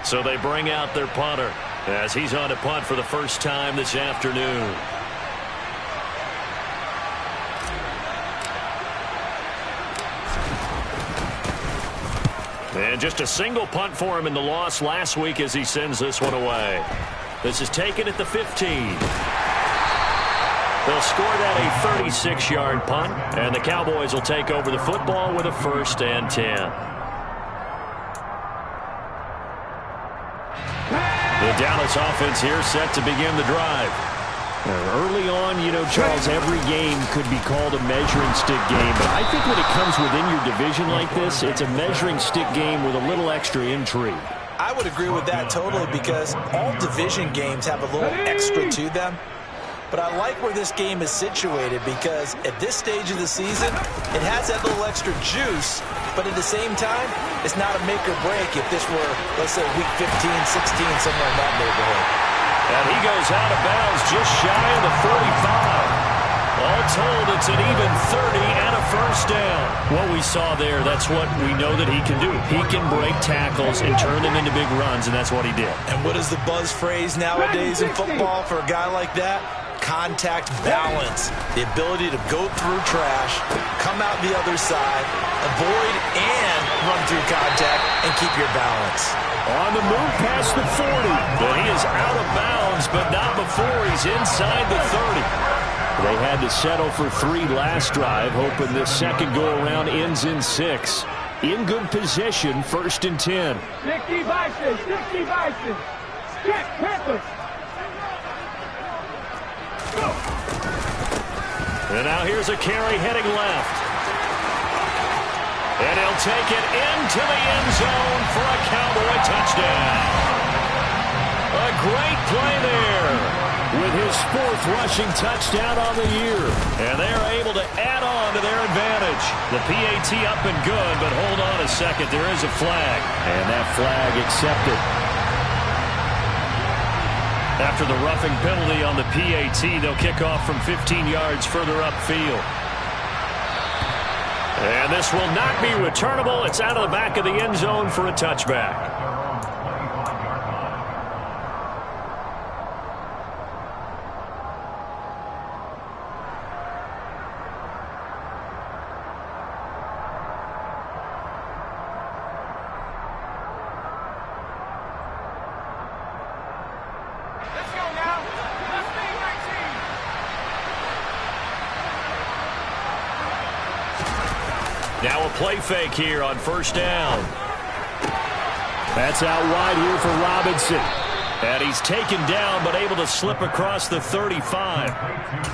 So they bring out their punter as he's on to punt for the first time this afternoon. And just a single punt for him in the loss last week as he sends this one away. This is taken at the 15. They'll score that a 36-yard punt, and the Cowboys will take over the football with a 1st and 10. The Dallas offense here set to begin the drive. Early on, you know, Charles, every game could be called a measuring stick game, but I think when it comes within your division like this, it's a measuring stick game with a little extra intrigue. I would agree with that totally, because all division games have a little extra to them. But I like where this game is situated, because at this stage of the season, it has that little extra juice, but at the same time, it's not a make or break if this were, let's say, week 15, 16, somewhere in that neighborhood. And he goes out of bounds just shy of the 45. All told, it's an even 30 and a 1st down. What we saw there, that's what we know that he can do. He can break tackles and turn them into big runs, and that's what he did. And what is the buzz phrase nowadays in football for a guy like that? Contact balance. The ability to go through trash, come out the other side, avoid and run through contact, and keep your balance. On the move past the 40. But he is out of bounds, but not before he's inside the 30. They had to settle for 3 last drive, hoping this second go-around ends in 6. In good position, 1st and 10. 60 Bison, 60 Bison. Check, Panthers. Go. And now here's a carry heading left. And he'll take it into the end zone for a Cowboy touchdown. A great play there with his 4th rushing touchdown on the year. And they're able to add on to their advantage. The PAT up and good, but hold on a second. There is a flag. And that flag accepted. After the roughing penalty on the PAT, they'll kick off from 15 yards further upfield. And this will not be returnable. It's out of the back of the end zone for a touchback. Now a play fake here on 1st down. That's out wide here for Robinson. And he's taken down but able to slip across the 35.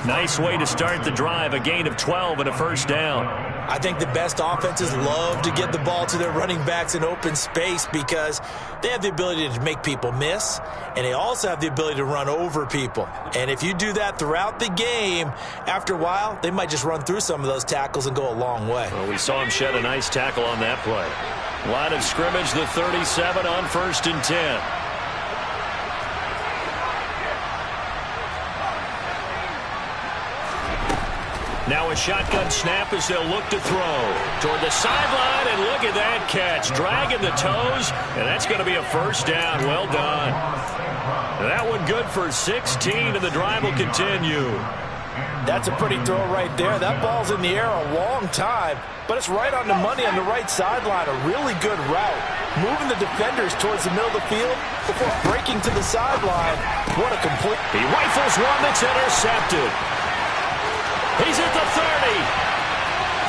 Nice way to start the drive. A gain of 12 and a 1st down. I think the best offenses love to get the ball to their running backs in open space because they have the ability to make people miss, and they also have the ability to run over people. And if you do that throughout the game, after a while, they might just run through some of those tackles and go a long way. Well, we saw him shed a nice tackle on that play. Line of scrimmage, the 37 on 1st and 10. Now a shotgun snap as they'll look to throw. Toward the sideline, and look at that catch. Dragging the toes, and that's going to be a 1st down. Well done. That one good for 16, and the drive will continue. That's a pretty throw right there. That ball's in the air a long time, but it's right on the money on the right sideline. A really good route. Moving the defenders towards the middle of the field before breaking to the sideline. What a complete... He rifles one that's intercepted. He's at the 30,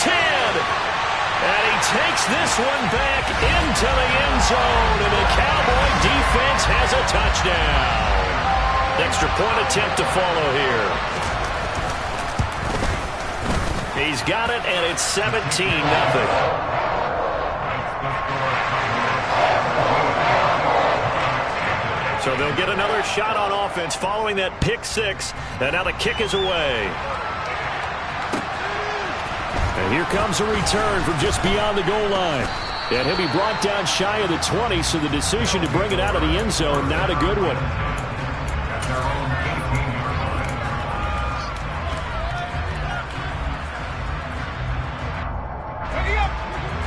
10, and he takes this one back into the end zone, and the Cowboy defense has a touchdown. Extra point attempt to follow here. He's got it, and it's 17-0. So they'll get another shot on offense following that pick 6, and now the kick is away. And here comes a return from just beyond the goal line. And he'll be brought down shy of the 20, so the decision to bring it out of the end zone, not a good one.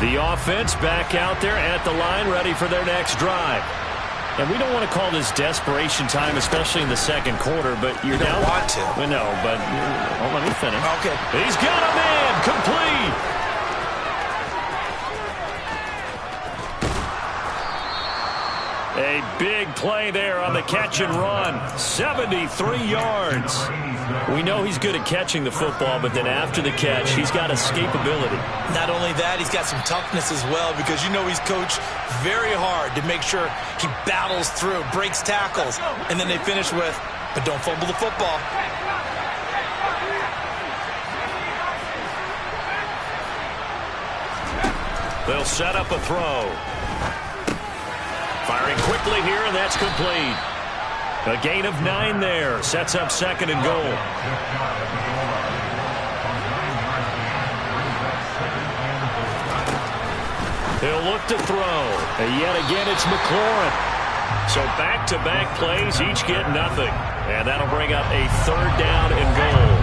The offense back out there at the line, ready for their next drive. And we don't want to call this desperation time, especially in the second quarter, but you're down. You don't want to. Well, no, but let me finish. Okay. He's got a man complete. A big play there on the catch and run. 73 yards. We know he's good at catching the football, but then after the catch, he's got escapability. Not only that, he's got some toughness as well, because you know he's coached very hard to make sure he battles through, breaks tackles, and then they finish with, but don't fumble the football. They'll set up a throw. Firing quickly here, and that's complete. A gain of 9 there. Sets up 2nd and goal. He'll look to throw. And yet again, it's McLaurin. So back-to-back plays, each get nothing. And that'll bring up a 3rd down and goal.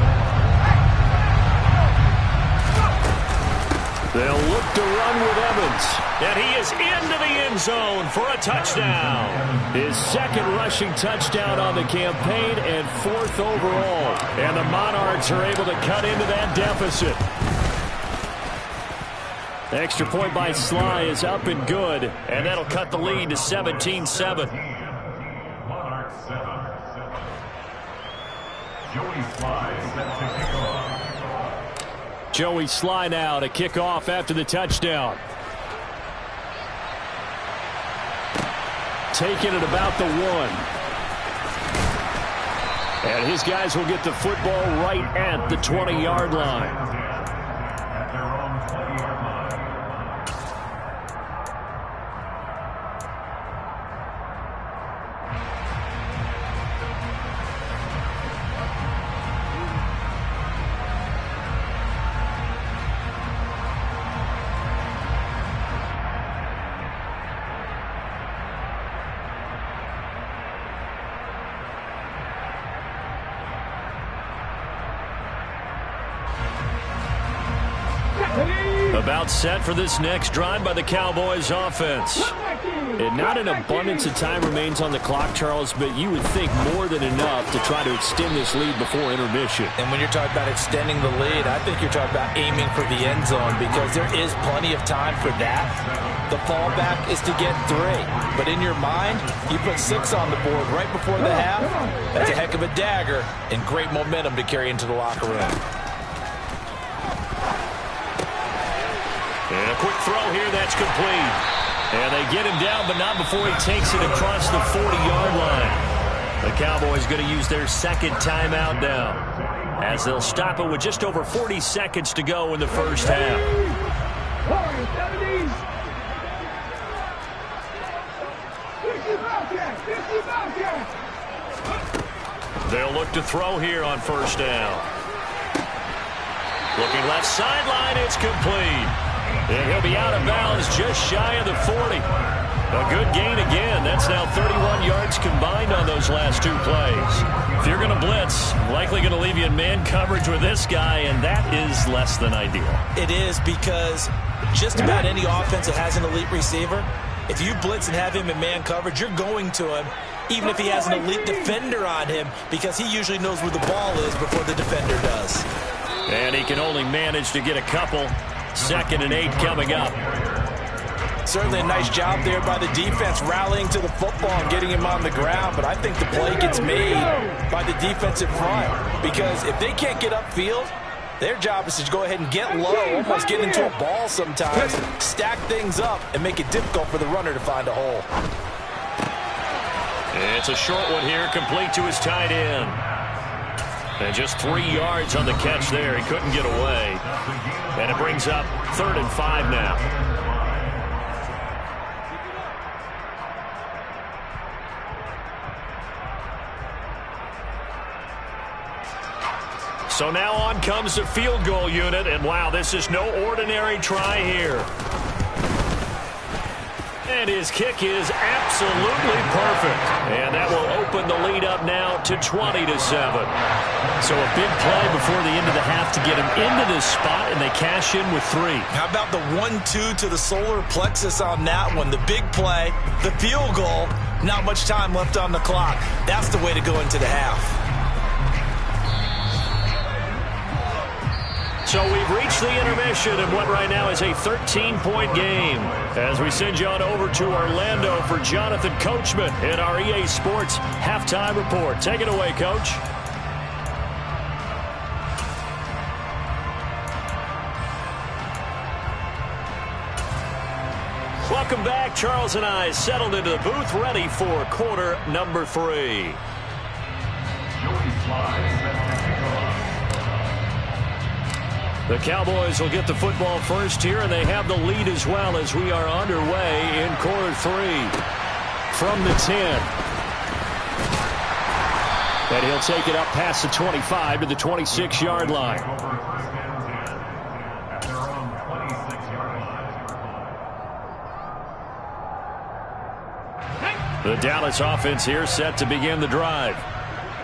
They'll look to run with Evans. And he is into the end zone for a touchdown. His 2nd rushing touchdown on the campaign and 4th overall. And the Monarchs are able to cut into that deficit. The extra point by Sly is up and good. And that'll cut the lead to 17-7. Monarchs 7. Joey Sly set to kick off. Joey Sly now to kick off after the touchdown. Taking it about the 1. And his guys will get the football right at the 20-yard line. At their own 20-yard line. About set for this next drive by the Cowboys offense. And not an abundance of time remains on the clock, Charles, but you would think more than enough to try to extend this lead before intermission. And when you're talking about extending the lead, I think you're talking about aiming for the end zone, because there is plenty of time for that. The fallback is to get 3. But in your mind, you put 6 on the board right before the half. That's a heck of a dagger and great momentum to carry into the locker room. And a quick throw here, that's complete. And they get him down, but not before he takes it across the 40-yard line. The Cowboys going to use their 2nd timeout now, as they'll stop it with just over 40 seconds to go in the first half. They'll look to throw here on 1st down. Looking left sideline, it's complete. And he'll be out of bounds just shy of the 40. A good gain again. That's now 31 yards combined on those last 2 plays. If you're going to blitz, likely going to leave you in man coverage with this guy, and that is less than ideal. It is, because just about any offense that has an elite receiver, if you blitz and have him in man coverage, you're going to him, even if he has an elite defender on him, because he usually knows where the ball is before the defender does. And he can only manage to get a couple. 2nd and 8 coming up. Certainly a nice job there by the defense, rallying to the football and getting him on the ground. But I think the play gets made by the defensive front, because if they can't get upfield, their job is to go ahead and get low, almost get into a ball sometimes, stack things up, and make it difficult for the runner to find a hole. It's a short one here, complete to his tight end. And just 3 yards on the catch there. He couldn't get away. And it brings up 3rd and 5 now. So now on comes the field goal unit. And wow, this is no ordinary try here. And his kick is absolutely perfect. And that will open the lead up now to 20-7. So a big play before the end of the half to get him into this spot, and they cash in with 3. How about the 1-2 to the solar plexus on that one? The big play, the field goal, Not much time left on the clock. That's the way to go into the half. So we've reached the intermission in what right now is a 13-point game. As we send you on over to Orlando for Jonathan Coachman in our EA Sports Halftime Report. Take it away, Coach. Welcome back. Charles and I settled into the booth, ready for quarter number 3. The Cowboys will get the football first here, and they have the lead as well as we are underway in quarter 3. From the 10. And he'll take it up past the 25 to the 26-yard line. The Dallas offense here set to begin the drive.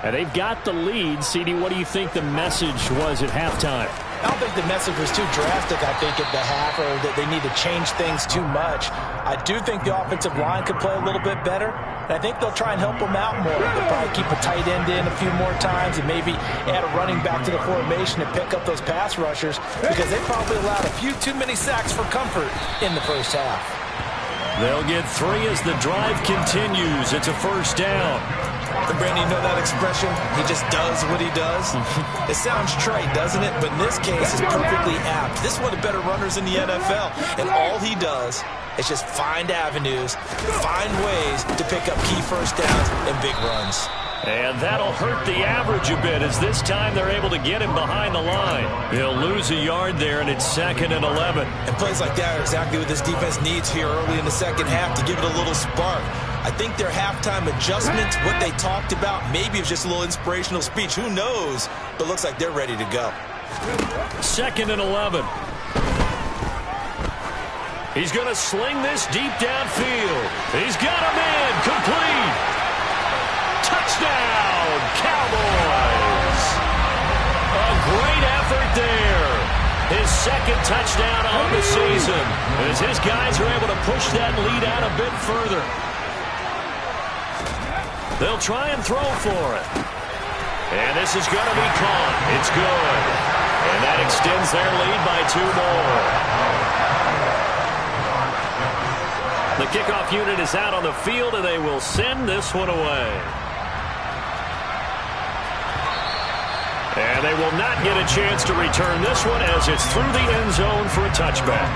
And they've got the lead. CD, what do you think the message was at halftime? I don't think the message was too drastic, I think, at the half, or that they need to change things too much. I do think the offensive line could play a little bit better, and I think they'll try and help them out more. They'll probably keep a tight end in a few more times and maybe add a running back to the formation and pick up those pass rushers, because they probably allowed a few too many sacks for comfort in the first half. They'll get 3 as the drive continues. It's a first down. And Brandon, you know that expression? He just does what he does. It sounds trite, doesn't it? But in this case, it's perfectly apt. This is one of the better runners in the NFL. And all he does is just find avenues, find ways to pick up key first downs and big runs. And that'll hurt the average a bit, as this time they're able to get him behind the line. He'll lose a yard there, and it's 2nd and 11. And plays like that are exactly what this defense needs here early in the second half to give it a little spark. I think their halftime adjustments, what they talked about, maybe it's just a little inspirational speech. Who knows? But looks like they're ready to go. 2nd and 11. He's going to sling this deep downfield. He's got him in. Complete. Touchdown, Cowboys. A great effort there. His 2nd touchdown on the season, as his guys are able to push that lead out a bit further. They'll try and throw for it. And this is going to be caught. It's good. And that extends their lead by 2 more. The kickoff unit is out on the field, and they will send this one away. And they will not get a chance to return this one, as it's through the end zone for a touchback.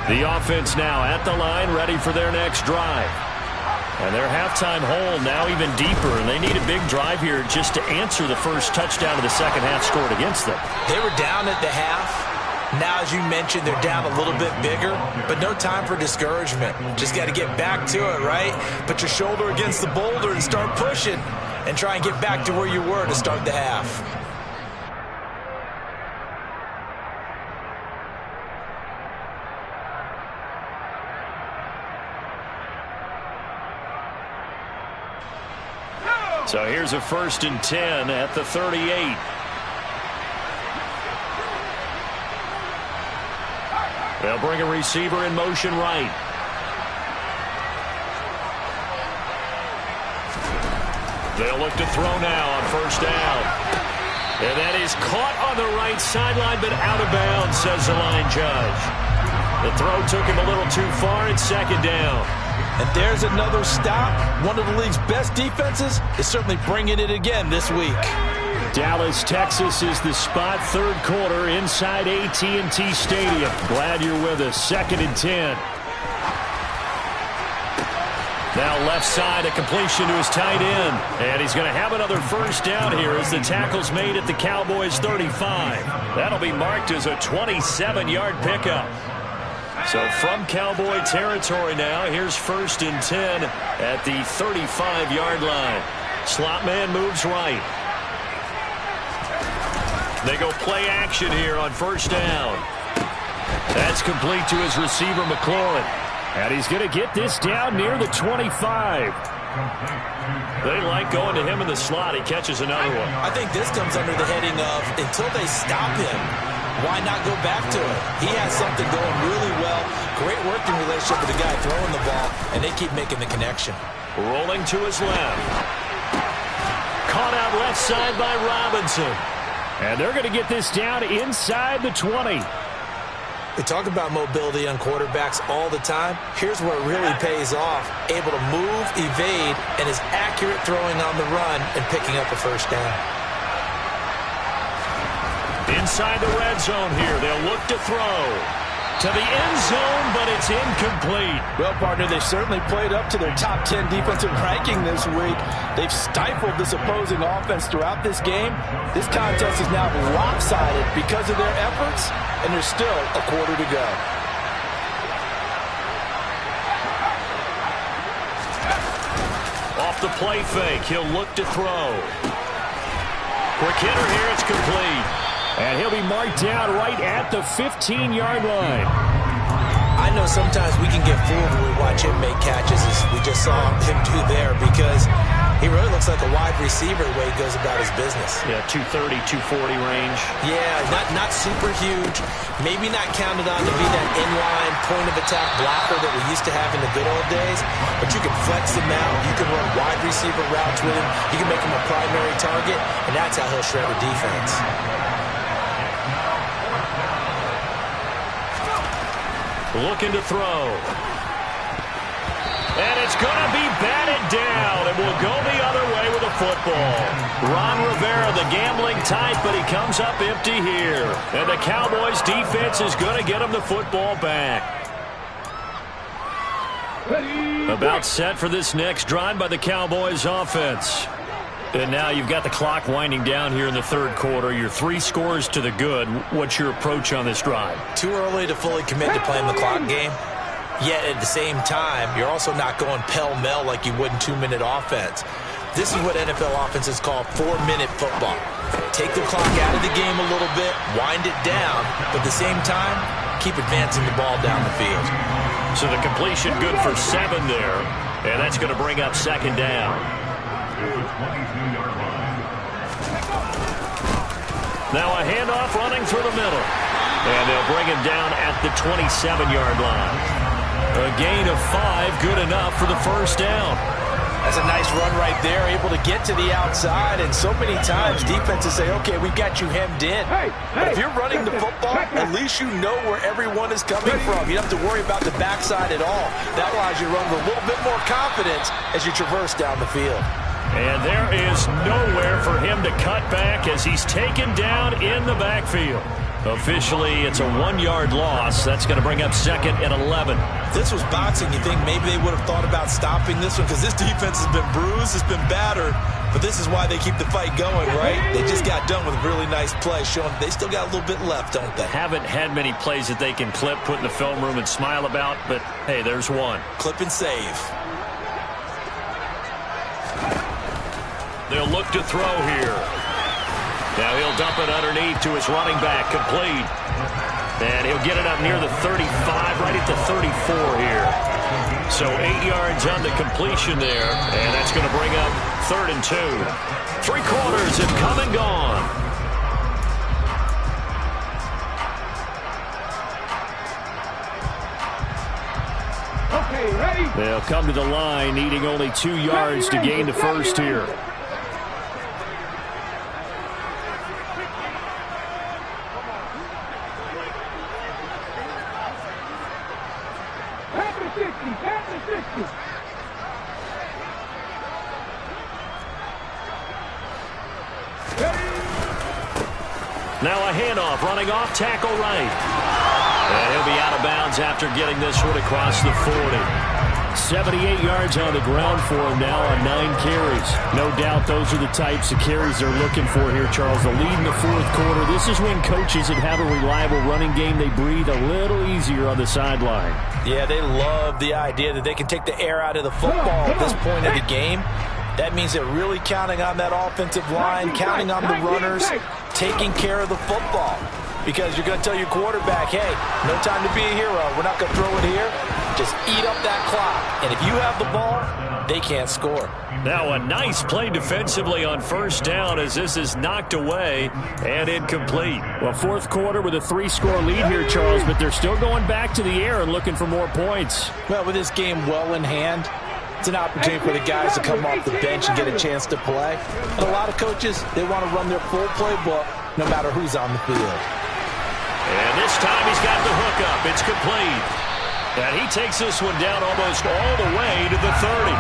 The offense now at the line, ready for their next drive. And their halftime hole now even deeper, and they need a big drive here just to answer the first touchdown of the second half scored against them. They were down at the half. Now, as you mentioned, they're down a little bit bigger, but no time for discouragement. Just got to get back to it, right? Put your shoulder against the boulder and start pushing, and try and get back to where you were to start the half. So here's a 1st and 10 at the 38. They'll bring a receiver in motion right. They'll look to throw now on 1st down. And that is caught on the right sideline, but out of bounds, says the line judge. The throw took him a little too far. It's 2nd down. And there's another stop. One of the league's best defenses is certainly bringing it again this week. Dallas, Texas is the spot, 3rd quarter inside AT&T Stadium. Glad you're with us. 2nd and 10. Now left side, a completion to his tight end. And he's going to have another 1st down here as the tackle's made at the Cowboys' 35. That'll be marked as a 27-yard pickup. So from Cowboy territory now, here's 1st and 10 at the 35-yard line. Slot man moves right. They go play action here on 1st down. That's complete to his receiver, McLaurin. And he's going to get this down near the 25. They like going to him in the slot. He catches another one. I think this comes under the heading of until they stop him, why not go back to it? He has something going really well. Great working relationship with the guy throwing the ball, and they keep making the connection. Rolling to his left. Caught out left side by Robinson. And they're going to get this down inside the 20. We talk about mobility on quarterbacks all the time. Here's where it really pays off. Able to move, evade, and is accurate throwing on the run and picking up a first down. Inside the red zone here. They'll look to throw. To the end zone, but it's incomplete. Well, partner, they certainly played up to their top 10 defensive ranking this week. They've stifled this opposing offense throughout this game. This contest is now lopsided because of their efforts, and there's still a quarter to go. Off the play fake, he'll look to throw. Quick hitter here, it's complete. And he'll be marked down right at the 15-yard line. I know sometimes we can get fooled when we watch him make catches, as we just saw him do there, because he really looks like a wide receiver the way he goes about his business. Yeah, 230, 240 range. Yeah, not super huge. Maybe not counted on to be that inline point-of-attack blocker that we used to have in the good old days, but you can flex him out. You can run wide receiver routes with him. You can make him a primary target, and that's how he'll shred a defense. Looking to throw. And it's going to be batted down. And will go the other way with a football. Ron Rivera, the gambling type, but he comes up empty here. And the Cowboys defense is going to get him the football back. About set for this next drive by the Cowboys offense. And now you've got the clock winding down here in the third quarter. You're 3 scores to the good. What's your approach on this drive? Too early to fully commit to playing the clock game. Yet at the same time, you're also not going pell-mell like you would in 2-minute offense. This is what NFL offenses call 4-minute football. Take the clock out of the game a little bit, wind it down, but at the same time, keep advancing the ball down the field. So the completion good for 7 there. And that's going to bring up second down. Now a handoff running through the middle. And they'll bring him down at the 27-yard line. A gain of 5, good enough for the first down. That's a nice run right there, able to get to the outside. And so many times defenses say, okay, we've got you hemmed in. But if you're running the football, at least you know where everyone is coming from. You don't have to worry about the backside at all. That allows you to run with a little bit more confidence as you traverse down the field. And there is nowhere for him to cut back as he's taken down in the backfield. Officially, it's a 1-yard loss. That's going to bring up second and 11. If this was boxing, you think maybe they would have thought about stopping this one, because this defense has been bruised, it's been battered, but this is why they keep the fight going, right? They just got done with a really nice play, showing they still got a little bit left, don't they? Haven't had many plays that they can clip, put in the film room, and smile about, but hey, there's one. Clip and save. They'll look to throw here. Now he'll dump it underneath to his running back, complete. And he'll get it up near the 35, right at the 34 here. So 8 yards on the completion there, and that's going to bring up 3rd and 2. 3 quarters have come and gone. Okay, ready? They'll come to the line, needing only 2 yards to gain the first here. Now a handoff, running off, tackle right. And he'll be out of bounds after getting this one across the 40. 78 yards on the ground for him now on 9 carries. No doubt those are the types of carries they're looking for here, Charles. The lead in the fourth quarter. This is when coaches that have a reliable running game, they breathe a little easier on the sideline. Yeah, they love the idea that they can take the air out of the football at this point of the game. That means they're really counting on that offensive line, counting on the runners, taking care of the football. Because you're going to tell your quarterback, hey, no time to be a hero. We're not going to throw it here. Just eat up that clock. And if you have the ball, they can't score. Now a nice play defensively on first down as this is knocked away and incomplete. Well, fourth quarter with a 3-score lead here, Charles, but they're still going back to the air and looking for more points. Well, with this game well in hand, it's an opportunity for the guys to come off the bench and get a chance to play. And a lot of coaches, they want to run their full playbook no matter who's on the field. And this time he's got the hook up. It's complete. And he takes this one down almost all the way to the 30.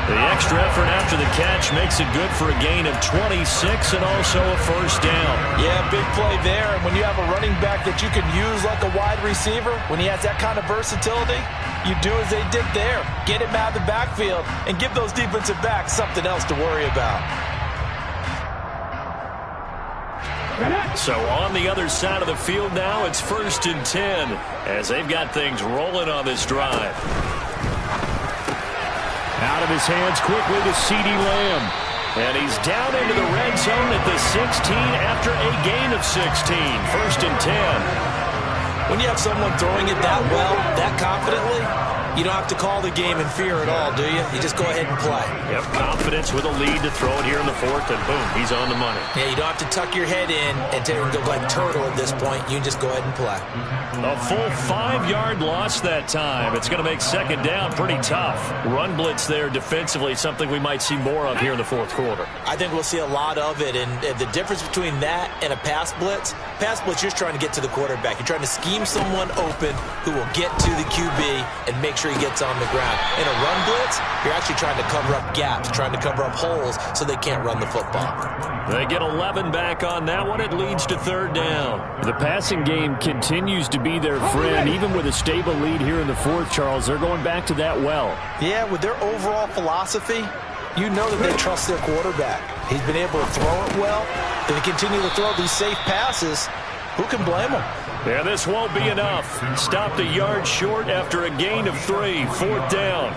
The extra effort after the catch makes it good for a gain of 26 and also a first down. Yeah, big play there. And when you have a running back that you can use like a wide receiver, when he has that kind of versatility, you do as they did there. Get him out of the backfield and give those defensive backs something else to worry about. So on the other side of the field now, it's 1st and 10 as they've got things rolling on this drive. Out of his hands quickly to CeeDee Lamb. And he's down into the red zone at the 16 after a gain of 16. 1st and 10. When you have someone throwing it that well, that confidently, you don't have to call the game in fear at all, do you? You just go ahead and play. Yep, confidence with a lead to throw it here in the 4th, and boom, he's on the money. Yeah, you don't have to tuck your head in and go like turtle at this point. You can just go ahead and play. A full 5-yard loss that time. It's going to make second down pretty tough. Run blitz there defensively, something we might see more of here in the 4th quarter. I think we'll see a lot of it, and the difference between that and a pass blitz, you're trying to get to the quarterback. You're trying to scheme someone open who will get to the QB and make sure he gets on the ground. In a run blitz, you're actually trying to cover up gaps, trying to cover up holes so they can't run the football. They get 11 back on that one. It leads to 3rd down. The passing game continues to be their friend. Even with a stable lead here in the 4th, Charles, they're going back to that well. Yeah, with their overall philosophy, you know that they trust their quarterback. He's been able to throw it well. They continue to throw these safe passes. Who can blame them? Yeah, this won't be enough. Stopped a yard short after a gain of 3. 4th down.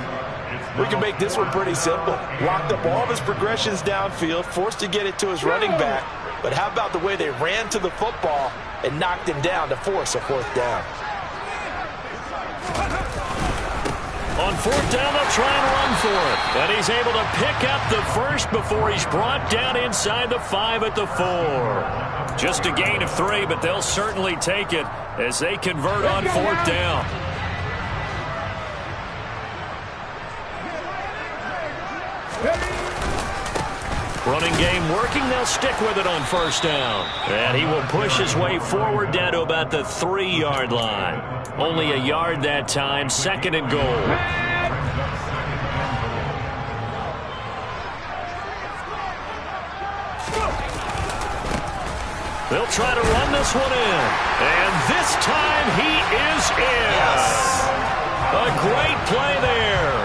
We can make this one pretty simple. Locked up all of his progressions downfield, forced to get it to his running back. But how about the way they ran to the football and knocked him down to force a 4th down? On 4th down, they'll try and run for it. And he's able to pick up the first before he's brought down inside the 5 at the 4. Just a gain of 3, but they'll certainly take it as they convert on 4th down. Running game working. They'll stick with it on 1st down. And he will push his way forward down to about the 3-yard line. Only a yard that time. 2nd and goal. They'll try to run this one in. And this time he is in. Yes. A great play there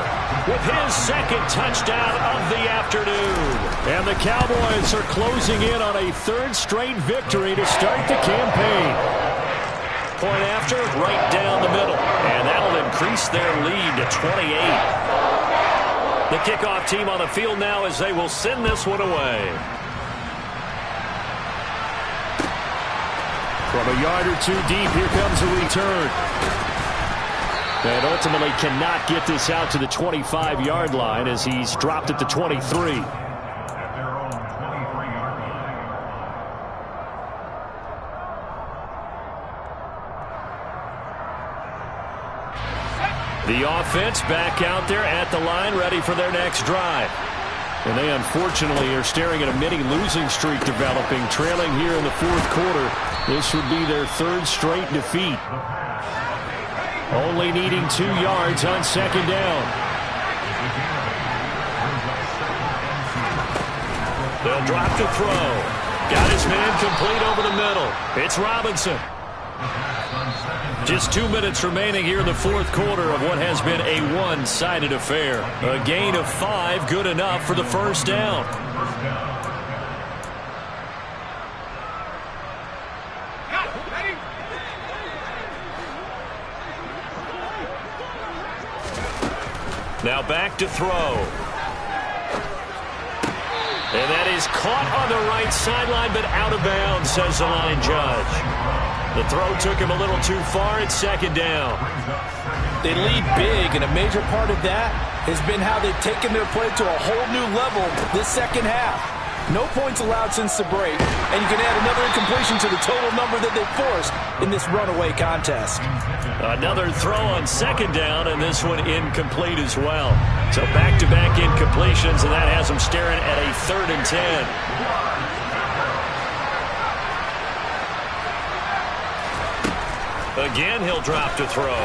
with his 2nd touchdown of the afternoon. And the Cowboys are closing in on a 3rd straight victory to start the campaign. Point after, right down the middle. And that'll increase their lead to 28. The kickoff team on the field now as they will send this one away. From a yard or 2 deep, here comes a return. And ultimately cannot get this out to the 25-yard line as he's dropped at the 23. At their own 23-yard line. The offense back out there at the line, ready for their next drive. And they unfortunately are staring at a mini losing streak developing, trailing here in the 4th quarter. This would be their 3rd straight defeat. Only needing 2 yards on 2nd down. They'll drop to throw. Got his man complete over the middle. It's Robinson. Just 2 minutes remaining here in the 4th quarter of what has been a one-sided affair. A gain of 5, good enough for the 1st down. Now back to throw. And that is caught on the right sideline, but out of bounds, says the line judge. The throw took him a little too far. It's second down. They lead big, and a major part of that has been how they've taken their play to a whole new level this second half. No points allowed since the break, and you can add another incompletion to the total number that they forced in this runaway contest. Another throw on second down, and this one incomplete as well. So back-to-back incompletions, and that has them staring at a 3rd and 10. Again, he'll drop to throw.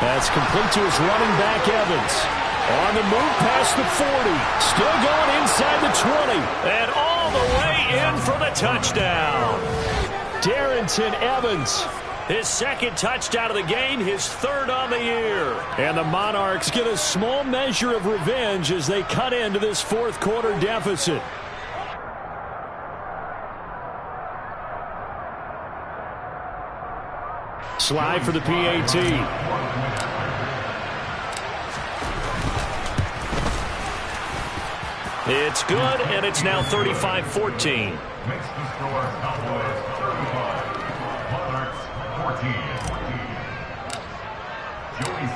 That's complete to his running back, Evans. On the move past the 40. Still going inside the 20. And all the way in for the touchdown. Darrington Evans, his 2nd touchdown of the game, his 3rd on the year. And the Monarchs get a small measure of revenge as they cut into this 4th quarter deficit. Slide for the PAT. It's good, and it's now 35-14. Makes the score Cowboys 35, Monarchs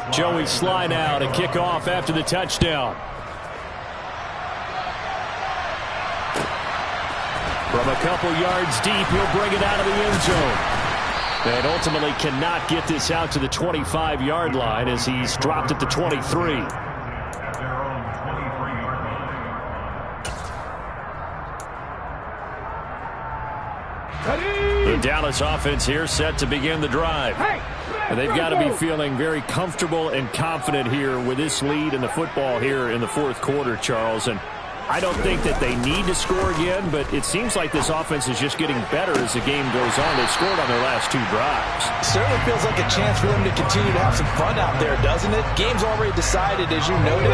14. Joey slide out, a kickoff after the touchdown. From a couple yards deep, he'll bring it out of the end zone. And ultimately cannot get this out to the 25-yard line as he's dropped at the 23. At their own 23-yard line. The Dallas offense here set to begin the drive. And they've got to be feeling very comfortable and confident here with this lead in the football here in the 4th quarter, Charles. And I don't think that they need to score again, but it seems like this offense is just getting better as the game goes on. They've scored on their last 2 drives. Certainly feels like a chance for them to continue to have some fun out there, doesn't it? Game's already decided, as you noted,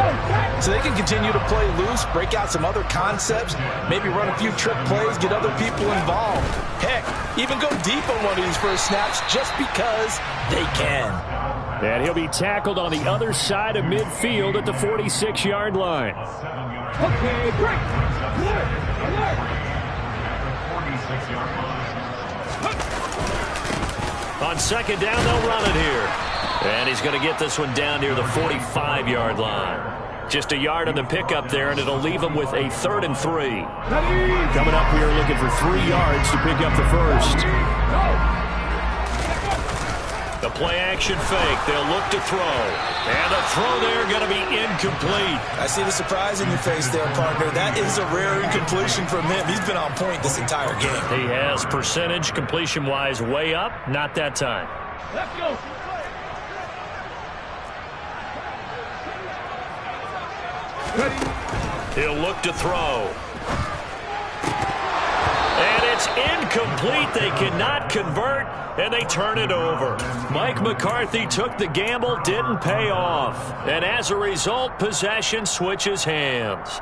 so they can continue to play loose, break out some other concepts, maybe run a few trick plays, get other people involved. Heck, even go deep on one of these first snaps just because they can. And he'll be tackled on the other side of midfield at the 46-yard line. Okay, break. On second down, they'll run it here. And he's going to get this one down near the 45-yard line. Just a yard on the pickup there, and it'll leave him with a 3rd and 3. Coming up here looking for 3 yards to pick up the first. The play-action fake. They'll look to throw. And the throw there going to be incomplete. I see the surprise in your face there, partner. That is a rare incompletion from him. He's been on point this entire game. He has percentage completion-wise way up. Not that time. Let's go. He'll look to throw. And it's incomplete. They cannot convert, and they turn it over. Mike McCarthy took the gamble, didn't pay off. And as a result, possession switches hands.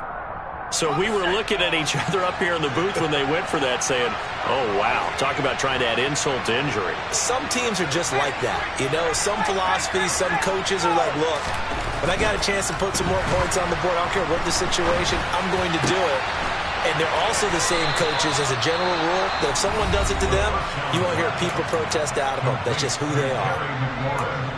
So we were looking at each other up here in the booth when they went for that saying, oh, wow, talk about trying to add insult to injury. Some teams are just like that. You know, some philosophies, some coaches are like, look, when I got a chance to put some more points on the board, I don't care what the situation, I'm going to do it. And they're also the same coaches as a general rule that if someone does it to them, you won't hear people protest out of them. That's just who they are.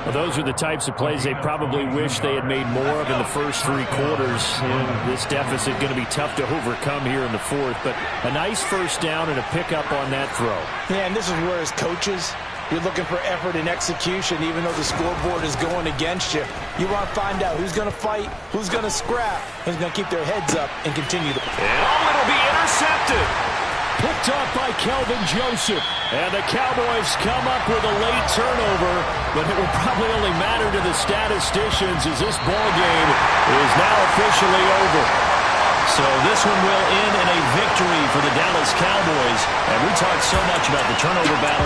Well, those are the types of plays they probably wish they had made more of in the first 3 quarters. And this deficit going to be tough to overcome here in the 4th. But a nice first down and a pickup on that throw. Yeah, and this is where as coaches, you're looking for effort and execution even though the scoreboard is going against you. You want to find out who's going to fight, who's going to scrap, who's going to keep their heads up and continue to play. And it'll be intercepted. Picked up by Kelvin Joseph. And the Cowboys come up with a late turnover, but it will probably only matter to the statisticians as this ball game is now officially over. So this one will end in a victory for the Dallas Cowboys. And we talked so much about the turnover battle